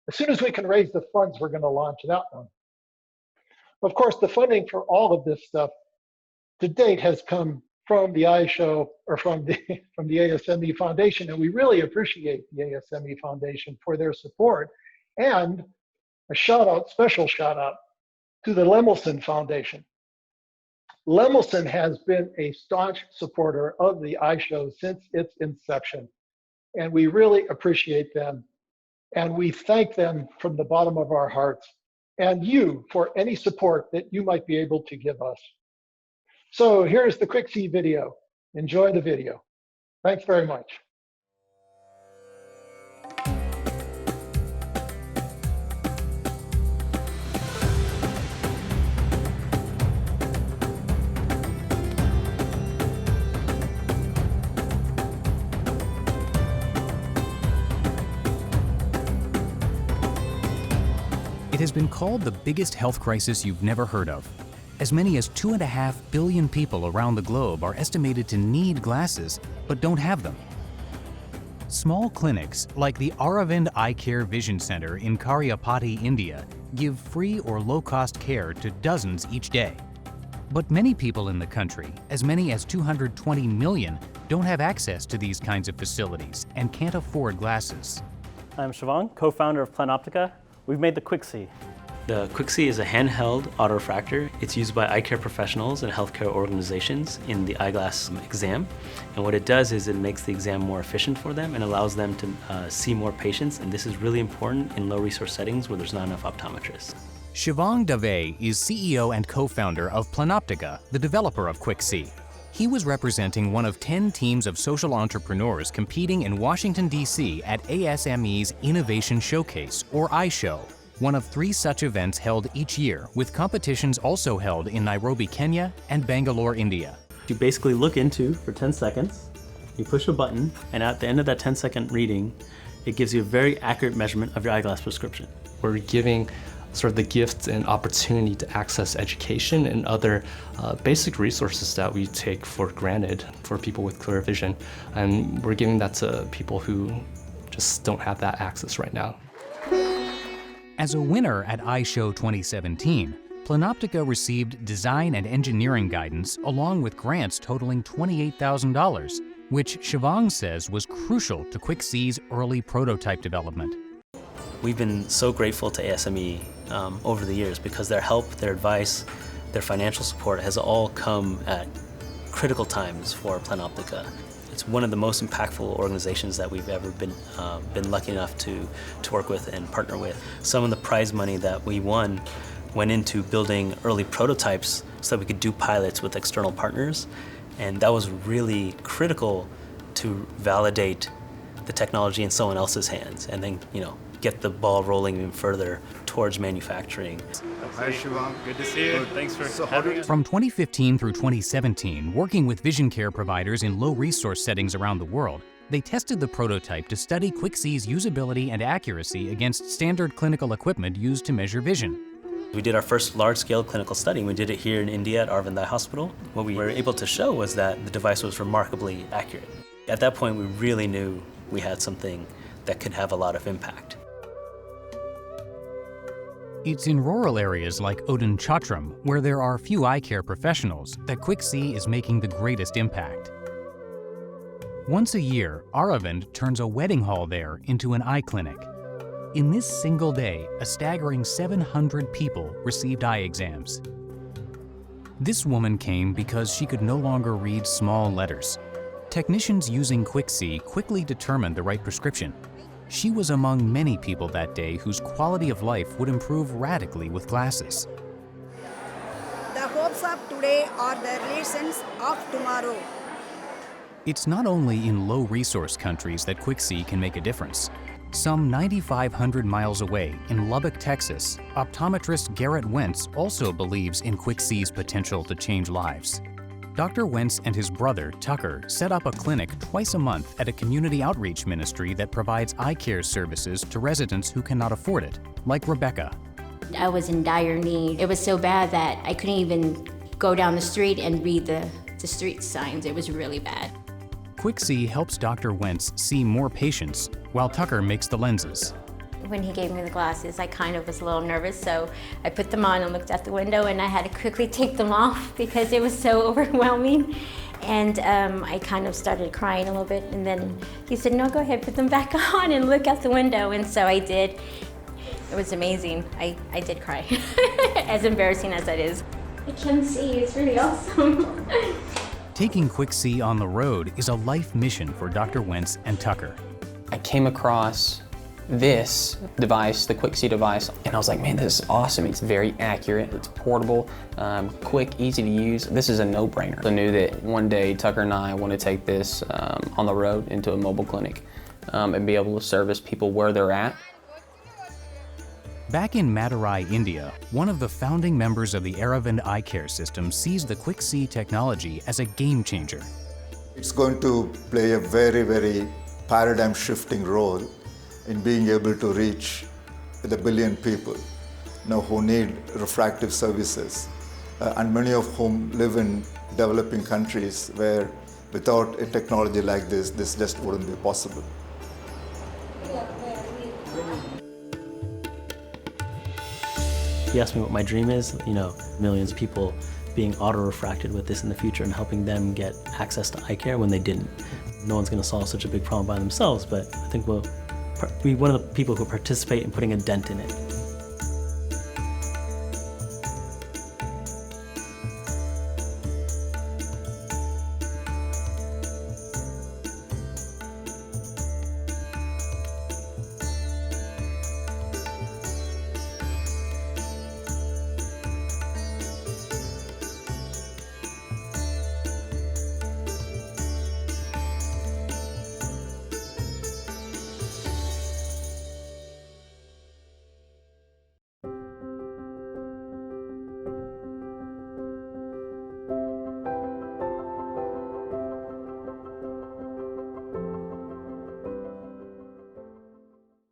As soon as we can raise the funds, we're going to launch that one. Of course, the funding for all of this stuff to date has come from the iShow or from the ASME Foundation, and we really appreciate the ASME Foundation for their support. And a shout out, special shout out to the Lemelson Foundation. Lemelson has been a staunch supporter of the iShow since its inception, and we really appreciate them, and we thank them from the bottom of our hearts, and you for any support that you might be able to give us. So here's the QuickSee video. Enjoy the video. Thanks very much. It has been called the biggest health crisis you've never heard of. As many as 2.5 billion people around the globe are estimated to need glasses, but don't have them. Small clinics like the Aravind Eye Care Vision Center in Karyapati, India, give free or low-cost care to dozens each day. But many people in the country, as many as 220 million, don't have access to these kinds of facilities and can't afford glasses. I'm Shivang, co-founder of Planoptica. We've made the QuickSee. The QuickSee is a handheld autorefractor. It's used by eye care professionals and healthcare organizations in the eyeglass exam. And what it does is it makes the exam more efficient for them and allows them to see more patients. And this is really important in low-resource settings where there's not enough optometrists. Shivang Dave is CEO and co-founder of Planoptica, the developer of QuickSee. He was representing one of 10 teams of social entrepreneurs competing in Washington, D.C. at ASME's Innovation Showcase, or iShow, one of 3 such events held each year, with competitions also held in Nairobi, Kenya, and Bangalore, India. You basically look into for 10 seconds, you push a button, and at the end of that 10-second reading, it gives you a very accurate measurement of your eyeglass prescription. We're giving sort of the gift and opportunity to access education and other basic resources that we take for granted for people with clear vision. And we're giving that to people who just don't have that access right now. As a winner at iShow 2017, Planoptica received design and engineering guidance along with grants totaling $28,000, which Shivang says was crucial to QuickSee's early prototype development. We've been so grateful to ASME over the years because their help, their advice, their financial support has all come at critical times for Planoptica. It's one of the most impactful organizations that we've ever been lucky enough to work with and partner with. Some of the prize money that we won went into building early prototypes so that we could do pilots with external partners. And that was really critical to validate the technology in someone else's hands and then, get the ball rolling even further towards manufacturing. Hi, Shivam. Good to see you. Thanks for having us. From 2015 through 2017, working with vision care providers in low-resource settings around the world, they tested the prototype to study QuickSee's usability and accuracy against standard clinical equipment used to measure vision. We did our first large-scale clinical study. We did it here in India at Aravind Eye Hospital. What we were able to show was that the device was remarkably accurate. At that point, we really knew we had something that could have a lot of impact. It's in rural areas like Odinchotram, where there are few eye care professionals, that QuickSee is making the greatest impact. Once a year, Aravind turns a wedding hall there into an eye clinic. In this single day, a staggering 700 people received eye exams. This woman came because she could no longer read small letters. Technicians using QuickSee quickly determined the right prescription. She was among many people that day whose quality of life would improve radically with glasses. The hopes of today are the relations of tomorrow. It's not only in low-resource countries that QuickSee can make a difference. Some 9,500 miles away in Lubbock, Texas, optometrist Garrett Wentz also believes in QuickSee's potential to change lives. Dr. Wentz and his brother, Tucker, set up a clinic twice a month at a community outreach ministry that provides eye care services to residents who cannot afford it, like Rebecca. I was in dire need. It was so bad that I couldn't even go down the street and read the street signs. It was really bad. QuickSee helps Dr. Wentz see more patients, while Tucker makes the lenses. When he gave me the glasses, I kind of was a little nervous, so I put them on and looked out the window, and I had to quickly take them off because it was so overwhelming. And I kind of started crying a little bit, and then he said, no, go ahead, put them back on and look out the window. And so I did. It was amazing. I did cry, as embarrassing as that is. I can see, it's really awesome. Taking QuickSee on the road is a life mission for Dr. Wentz and Tucker. I came across this device, the QuickSee device, and I was like, man, this is awesome. It's very accurate, it's portable, quick, easy to use. This is a no-brainer. I knew that one day Tucker and I want to take this on the road into a mobile clinic and be able to service people where they're at. Back in Madurai, India, one of the founding members of the Aravind Eye Care system sees the QuickSee technology as a game changer. It's going to play a very, very paradigm-shifting role in being able to reach the billion people who need refractive services, and many of whom live in developing countries where without a technology like this just wouldn't be possible. He asked me what my dream is, millions of people being auto-refracted with this in the future and helping them get access to eye care when they didn't. No one's going to solve such a big problem by themselves, but I think we'll be one of the people who participate in putting a dent in it.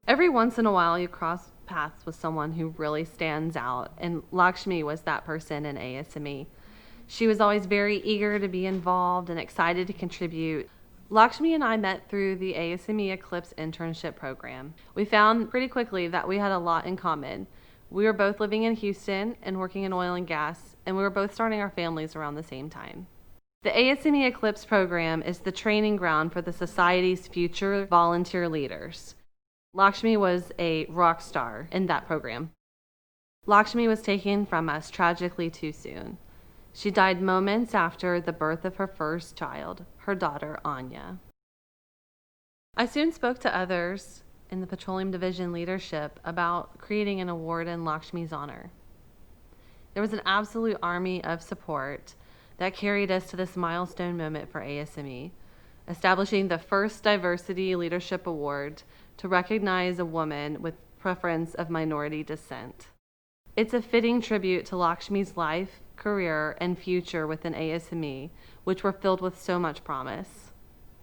Every once in a while you cross paths with someone who really stands out, and Lakshmi was that person in ASME. She was always very eager to be involved and excited to contribute. Lakshmi and I met through the ASME Eclipse internship program. We found pretty quickly that we had a lot in common. We were both living in Houston and working in oil and gas, and we were both starting our families around the same time. The ASME Eclipse program is the training ground for the Society's future volunteer leaders. Lakshmi was a rock star in that program. Lakshmi was taken from us tragically too soon. She died moments after the birth of her first child, her daughter Anya. I soon spoke to others in the Petroleum Division leadership about creating an award in Lakshmi's honor. There was an absolute army of support that carried us to this milestone moment for ASME, establishing the first Diversity Leadership Award to recognize a woman with preference of minority descent. It's a fitting tribute to Lakshmi's life, career, and future within ASME, which were filled with so much promise.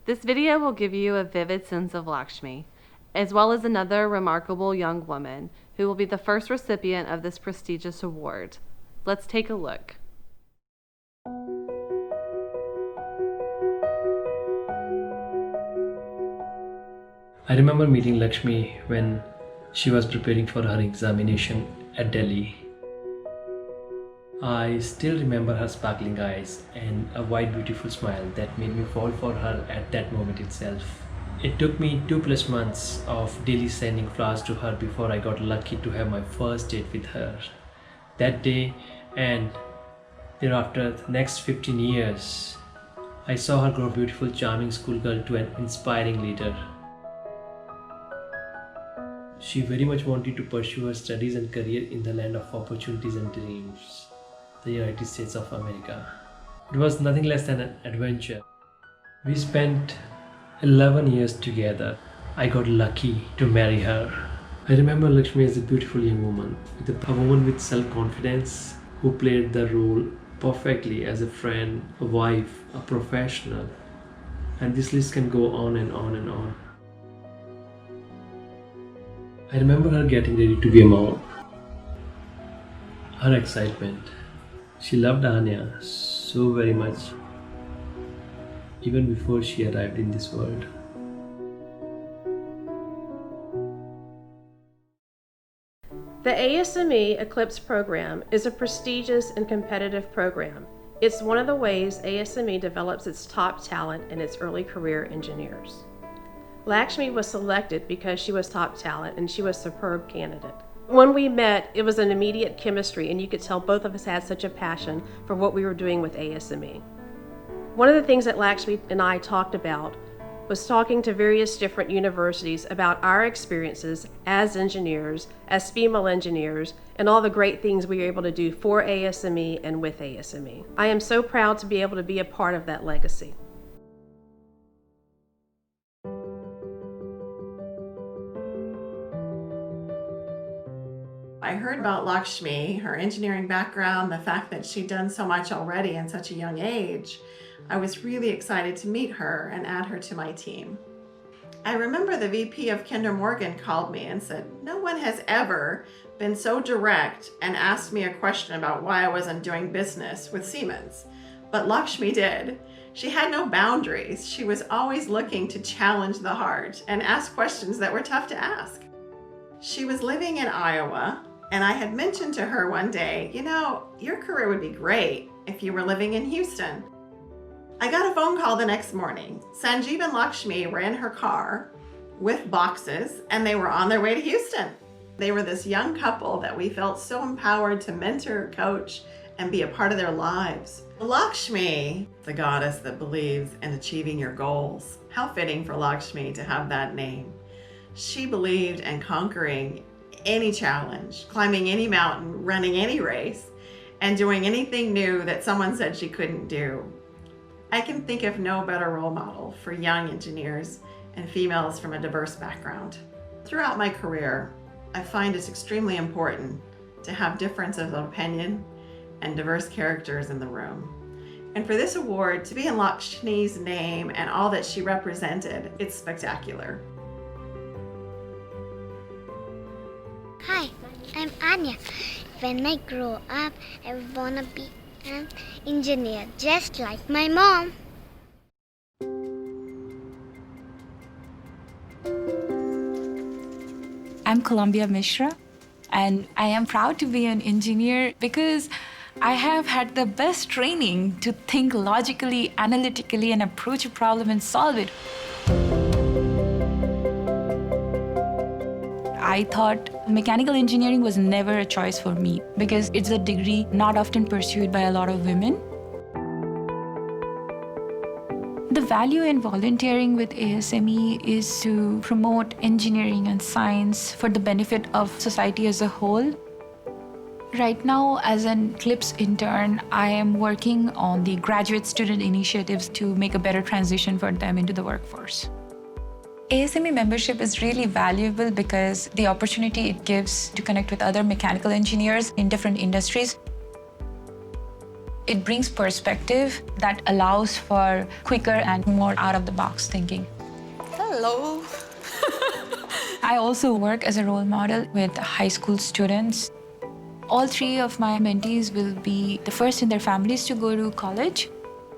This video will give you a vivid sense of Lakshmi, as well as another remarkable young woman who will be the first recipient of this prestigious award. Let's take a look. I remember meeting Lakshmi when she was preparing for her examination at Delhi. I still remember her sparkling eyes and a wide, beautiful smile that made me fall for her at that moment itself. It took me 2+ months of daily sending flowers to her before I got lucky to have my first date with her. That day and thereafter, the next 15 years, I saw her grow beautiful, charming schoolgirl to an inspiring leader. She very much wanted to pursue her studies and career in the land of opportunities and dreams, the United States of America. It was nothing less than an adventure. We spent 11 years together. I got lucky to marry her. I remember Lakshmi as a beautiful young woman, a woman with self-confidence who played the role perfectly as a friend, a wife, a professional, and this list can go on and on and on. I remember her getting ready to be a mom. Her excitement. She loved Anya so very much, even before she arrived in this world. The ASME Eclipse program is a prestigious and competitive program. It's one of the ways ASME develops its top talent and its early career engineers. Lakshmi was selected because she was top talent and she was a superb candidate. When we met, it was an immediate chemistry, and you could tell both of us had such a passion for what we were doing with ASME. One of the things that Lakshmi and I talked about was talking to various different universities about our experiences as engineers, as female engineers, and all the great things we were able to do for ASME and with ASME. I am so proud to be able to be a part of that legacy. I heard about Lakshmi, her engineering background, the fact that she'd done so much already at such a young age. I was really excited to meet her and add her to my team. I remember the VP of Kinder Morgan called me and said, "No one has ever been so direct and asked me a question about why I wasn't doing business with Siemens, but Lakshmi did. She had no boundaries. She was always looking to challenge the heart and ask questions that were tough to ask." She was living in Iowa, and I had mentioned to her one day, "You know, your career would be great if you were living in Houston." I got a phone call the next morning. Sanjeev and Lakshmi were in her car with boxes, and they were on their way to Houston. They were this young couple that we felt so empowered to mentor, coach, and be a part of their lives. Lakshmi, the goddess that believes in achieving your goals. How fitting for Lakshmi to have that name. She believed in conquering any challenge, climbing any mountain, running any race, and doing anything new that someone said she couldn't do. I can think of no better role model for young engineers and females from a diverse background. Throughout my career, I find it's extremely important to have differences of opinion and diverse characters in the room. And for this award to be in Lakshmi's name and all that she represented, it's spectacular. Hi, I'm Anya. When I grow up, I wanna be an engineer, just like my mom. I'm Columbia Mishra, and I am proud to be an engineer because I have had the best training to think logically, analytically, and approach a problem and solve it. I thought mechanical engineering was never a choice for me because it's a degree not often pursued by a lot of women. The value in volunteering with ASME is to promote engineering and science for the benefit of society as a whole. Right now, as an CLIPS intern, I am working on the graduate student initiatives to make a better transition for them into the workforce. ASME membership is really valuable because the opportunity it gives to connect with other mechanical engineers in different industries. It brings perspective that allows for quicker and more out-of-the-box thinking. Hello. I also work as a role model with high school students. All three of my mentees will be the first in their families to go to college.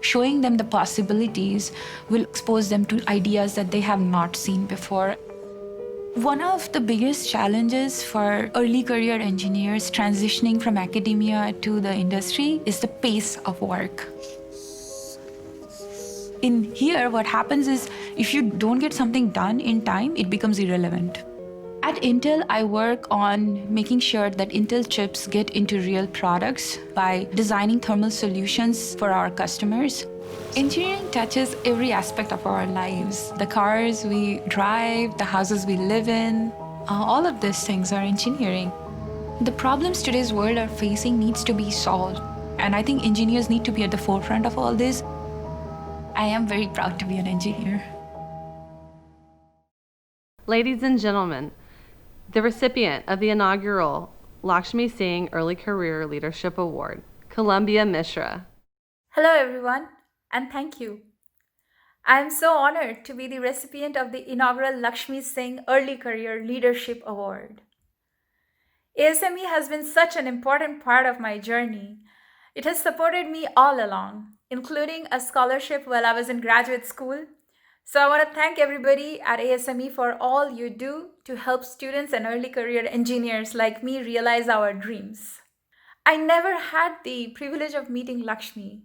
Showing them the possibilities will expose them to ideas that they have not seen before. One of the biggest challenges for early career engineers transitioning from academia to the industry is the pace of work. In here, what happens is if you don't get something done in time, it becomes irrelevant. At Intel, I work on making sure that Intel chips get into real products by designing thermal solutions for our customers. Engineering touches every aspect of our lives. The cars we drive, the houses we live in, all of these things are engineering. The problems today's world are facing needs to be solved. And I think engineers need to be at the forefront of all this. I am very proud to be an engineer. Ladies and gentlemen, the recipient of the inaugural Lakshmi Singh Early Career Leadership Award, Columbia Mishra. Hello, everyone, and thank you. I am so honored to be the recipient of the inaugural Lakshmi Singh Early Career Leadership Award. ASME has been such an important part of my journey. It has supported me all along, including a scholarship while I was in graduate school. So I want to thank everybody at ASME for all you do to help students and early career engineers like me realize our dreams. I never had the privilege of meeting Lakshmi,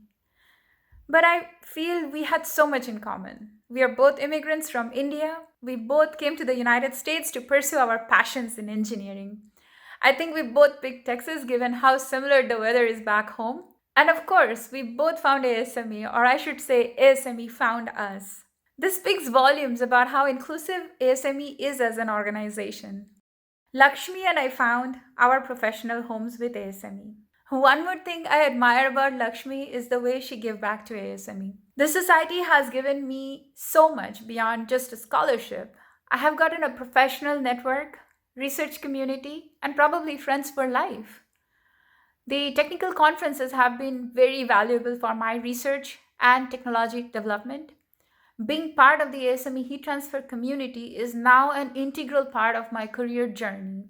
but I feel we had so much in common. We are both immigrants from India. We both came to the United States to pursue our passions in engineering. I think we both picked Texas given how similar the weather is back home. And of course, we both found ASME, or I should say ASME found us. This speaks volumes about how inclusive ASME is as an organization. Lakshmi and I found our professional homes with ASME. One more thing I admire about Lakshmi is the way she gave back to ASME. The society has given me so much beyond just a scholarship. I have gotten a professional network, research community, and probably friends for life. The technical conferences have been very valuable for my research and technology development. Being part of the ASME heat transfer community is now an integral part of my career journey.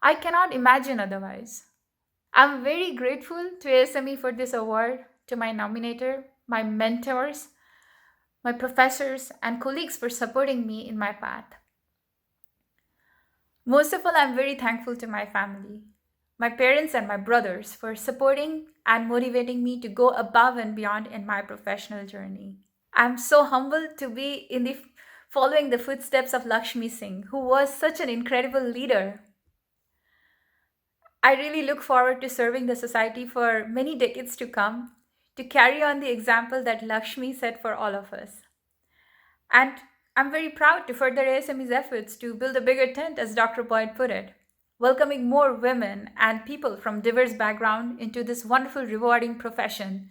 I cannot imagine otherwise. I'm very grateful to ASME for this award, to my nominator, my mentors, my professors, and colleagues for supporting me in my path. Most of all, I'm very thankful to my family, my parents and my brothers for supporting and motivating me to go above and beyond in my professional journey. I'm so humbled to be following the footsteps of Lakshmi Singh, who was such an incredible leader. I really look forward to serving the society for many decades to come, to carry on the example that Lakshmi set for all of us. And I'm very proud to further ASME's efforts to build a bigger tent, as Dr. Boyd put it, welcoming more women and people from diverse backgrounds into this wonderful, rewarding profession.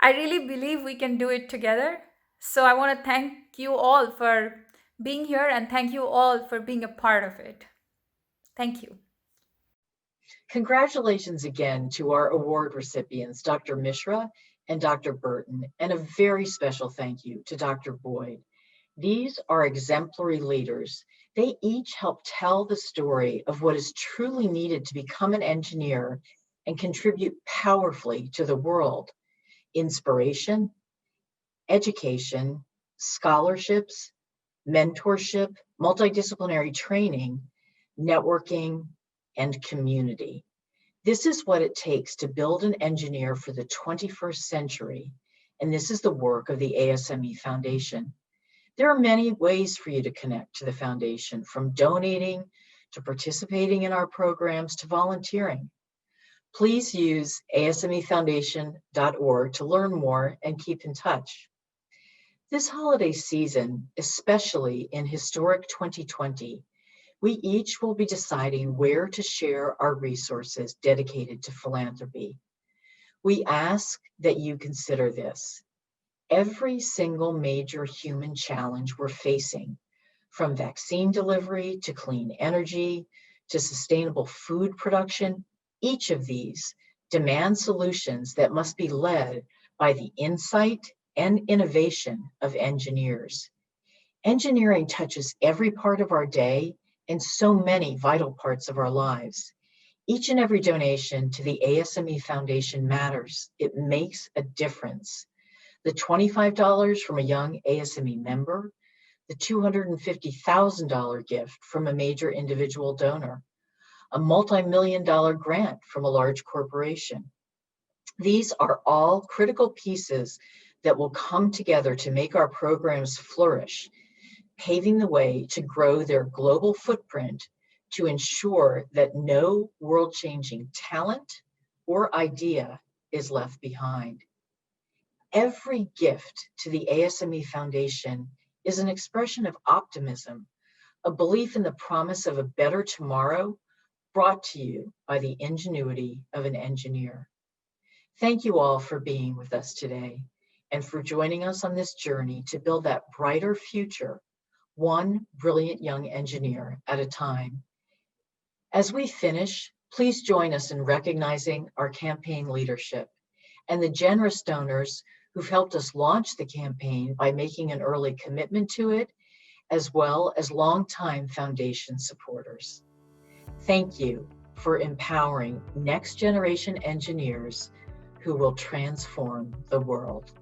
I really believe we can do it together. So I want to thank you all for being here and thank you all for being a part of it. Thank you. Congratulations again to our award recipients, Dr. Mishra and Dr. Burton, and a very special thank you to Dr. Boyd. These are exemplary leaders. They each help tell the story of what is truly needed to become an engineer and contribute powerfully to the world. Inspiration, education, scholarships, mentorship, multidisciplinary training, networking, and community. This is what it takes to build an engineer for the 21st century, and this is the work of the ASME Foundation. There are many ways for you to connect to the foundation, from donating to participating in our programs to volunteering. Please use asmefoundation.org to learn more and keep in touch. This holiday season, especially in historic 2020, We each will be deciding where to share our resources dedicated to philanthropy. We ask that you consider this. Every single major human challenge we're facing, from vaccine delivery to clean energy to sustainable food production, each of these demand solutions that must be led by the insight and innovation of engineers. Engineering touches every part of our day and so many vital parts of our lives. Each and every donation to the ASME Foundation matters. It makes a difference. The $25 from a young ASME member, the $250,000 gift from a major individual donor, a multi-million-dollar grant from a large corporation. These are all critical pieces that will come together to make our programs flourish, paving the way to grow their global footprint to ensure that no world-changing talent or idea is left behind. Every gift to the ASME Foundation is an expression of optimism, a belief in the promise of a better tomorrow brought to you by the ingenuity of an engineer. Thank you all for being with us today and for joining us on this journey to build that brighter future, one brilliant young engineer at a time. As we finish, please join us in recognizing our campaign leadership and the generous donors who've helped us launch the campaign by making an early commitment to it, as well as longtime foundation supporters. Thank you for empowering next generation engineers who will transform the world.